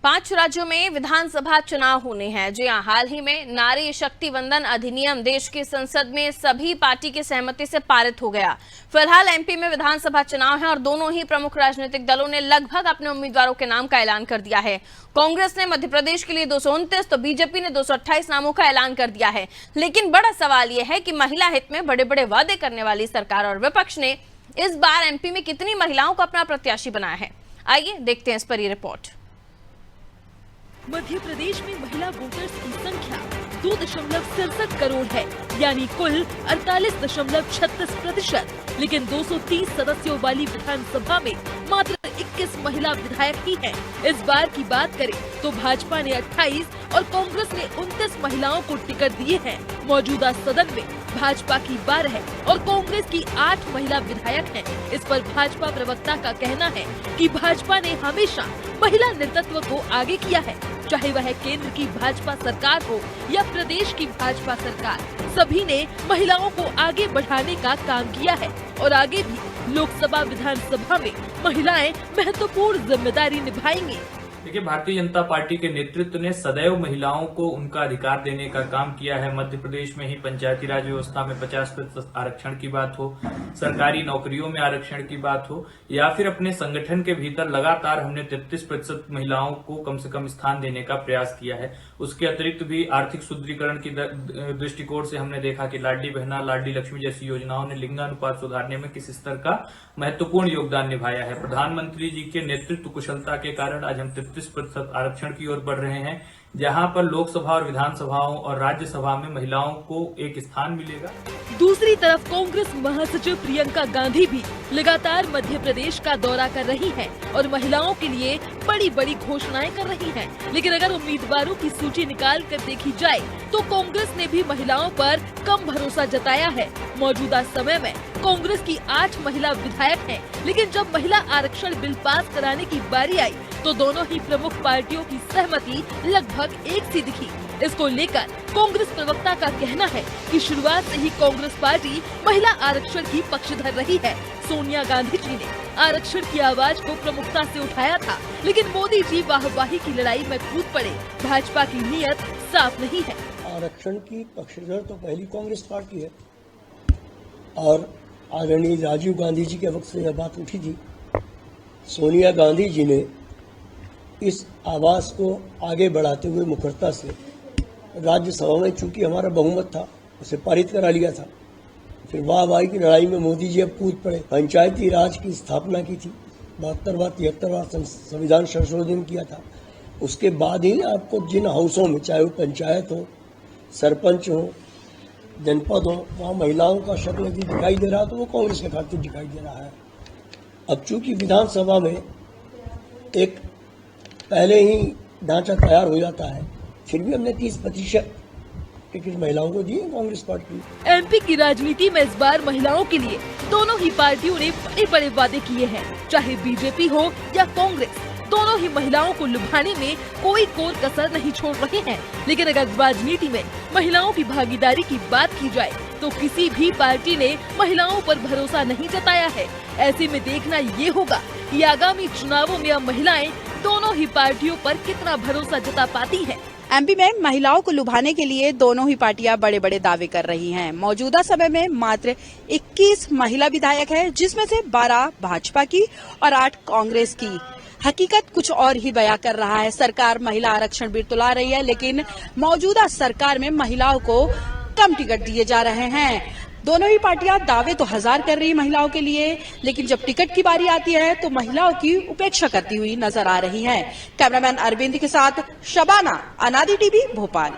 5 राज्यों में विधानसभा चुनाव होने हैं। जी हां, हाल ही में नारी शक्ति वंदन अधिनियम देश की संसद में सभी पार्टी की सहमति से पारित हो गया। फिलहाल एमपी में विधानसभा चुनाव है और दोनों ही प्रमुख राजनीतिक दलों ने लगभग अपने उम्मीदवारों के नाम का ऐलान कर दिया है। कांग्रेस ने मध्य प्रदेश के लिए 229 तो बीजेपी ने 228 नामों का ऐलान कर दिया है। लेकिन बड़ा सवाल यह है कि महिला हित में बड़े बड़े वादे करने वाली सरकार और विपक्ष ने इस बार एमपी में कितनी महिलाओं को अपना प्रत्याशी बनाया है। आइए देखते हैं इस पर ये रिपोर्ट। मध्य प्रदेश में महिला वोटर्स की संख्या 2.67 करोड़ है, यानी कुल 48.36%। लेकिन 230 सदस्यों वाली विधानसभा में मात्र 21 महिला विधायक ही हैं। इस बार की बात करें तो भाजपा ने 28 और कांग्रेस ने 29 महिलाओं को टिकट दिए हैं। मौजूदा सदन में भाजपा की 12 और कांग्रेस की 8 महिला विधायक हैं। इस पर भाजपा प्रवक्ता का कहना है कि भाजपा ने हमेशा महिला नेतृत्व को आगे किया है, चाहे वह केंद्र की भाजपा सरकार हो या प्रदेश की भाजपा सरकार। सभी ने महिलाओं को आगे बढ़ाने का काम किया है और आगे भी लोकसभा विधानसभा में महिलाएं महत्वपूर्ण जिम्मेदारी निभाएंगी। देखिए, भारतीय जनता पार्टी के नेतृत्व ने सदैव महिलाओं को उनका अधिकार देने का काम किया है। मध्य प्रदेश में ही पंचायती राज व्यवस्था में 50% आरक्षण की बात हो, सरकारी नौकरियों में आरक्षण की बात हो, या फिर अपने संगठन के भीतर लगातार हमने 33% महिलाओं को कम से कम स्थान देने का प्रयास किया है। उसके अतिरिक्त भी आर्थिक सुदृढ़ीकरण की दृष्टिकोण से हमने देखा कि लाडली बहना, लाडली लक्ष्मी जैसी योजनाओं ने लिंगानुपात सुधारने में किस स्तर का महत्वपूर्ण योगदान निभाया है। प्रधानमंत्री जी के नेतृत्व कुशलता के कारण आज हम 33% आरक्षण की ओर बढ़ रहे हैं, जहां पर लोकसभा और विधानसभाओं और राज्यसभा में महिलाओं को एक स्थान मिलेगा। दूसरी तरफ कांग्रेस महासचिव प्रियंका गांधी भी लगातार मध्य प्रदेश का दौरा कर रही हैं और महिलाओं के लिए बड़ी बड़ी घोषणाएं कर रही हैं। लेकिन अगर उम्मीदवारों की सूची निकाल कर देखी जाए तो कांग्रेस ने भी महिलाओं पर कम भरोसा जताया है। मौजूदा समय में कांग्रेस की 8 महिला विधायक हैं, लेकिन जब महिला आरक्षण बिल पास कराने की बारी आई तो दोनों ही प्रमुख पार्टियों की सहमति लगभग एक सी दिखी। इसको लेकर कांग्रेस प्रवक्ता का कहना है कि शुरुआत से ही कांग्रेस पार्टी महिला आरक्षण की पक्षधर रही है। सोनिया गांधी जी ने आरक्षण की आवाज को प्रमुखता से उठाया था, लेकिन मोदी जी वाहवाही की लड़ाई में कूद पड़े। भाजपा की नीयत साफ नहीं है। आरक्षण की पक्षधर तो पहली कांग्रेस पार्टी है और आदरणीय राजीव गांधी जी के वक्त से यह बात उठी थी। सोनिया गांधी जी ने इस आवाज को आगे बढ़ाते हुए मुखरता से राज्यसभा में, चूंकि हमारा बहुमत था, उसे पारित करा लिया था। फिर वाहवाही की लड़ाई में मोदी जी अब कूद पड़े। पंचायती राज की स्थापना की थी, 72वां 73वां संविधान संशोधन किया था। उसके बाद ही आपको जिन हाउसों में, चाहे वो पंचायत हो, सरपंच हो, जनपद हो, वहाँ महिलाओं का शक्ल यदि दिखाई दे रहा तो वो कांग्रेस के खातिर दिखाई दे रहा है। अब चूंकि विधानसभा में एक पहले ही ढांचा तैयार हो जाता है, फिर भी हमने 30% टिकट महिलाओं को दिए कांग्रेस पार्टी। एमपी की राजनीति में इस बार महिलाओं के लिए दोनों ही पार्टियों ने बड़े बड़े वादे किए हैं। चाहे बीजेपी हो या कांग्रेस, दोनों ही महिलाओं को लुभाने में कोई कोर कसर नहीं छोड़ रहे हैं। लेकिन अगर राजनीति में महिलाओं की भागीदारी की बात की जाए तो किसी भी पार्टी ने महिलाओं पर भरोसा नहीं जताया है। ऐसे में देखना ये होगा कि आगामी चुनावों में अब महिलाएं दोनों ही पार्टियों पर कितना भरोसा जता पाती हैं। एमपी में महिलाओं को लुभाने के लिए दोनों ही पार्टियां बड़े बड़े दावे कर रही हैं। मौजूदा समय में मात्र 21 महिला विधायक है, जिसमें से 12 भाजपा की और 8 कांग्रेस की। हकीकत कुछ और ही बयां कर रहा है। सरकार महिला आरक्षण बिल तो ला रही है, लेकिन मौजूदा सरकार में महिलाओं को कम टिकट दिए जा रहे हैं। दोनों ही पार्टियां दावे तो 1000 कर रही है महिलाओं के लिए, लेकिन जब टिकट की बारी आती है तो महिलाओं की उपेक्षा करती हुई नजर आ रही है। कैमरामैन अरविंद के साथ शबाना, अनादि टीवी, भोपाल।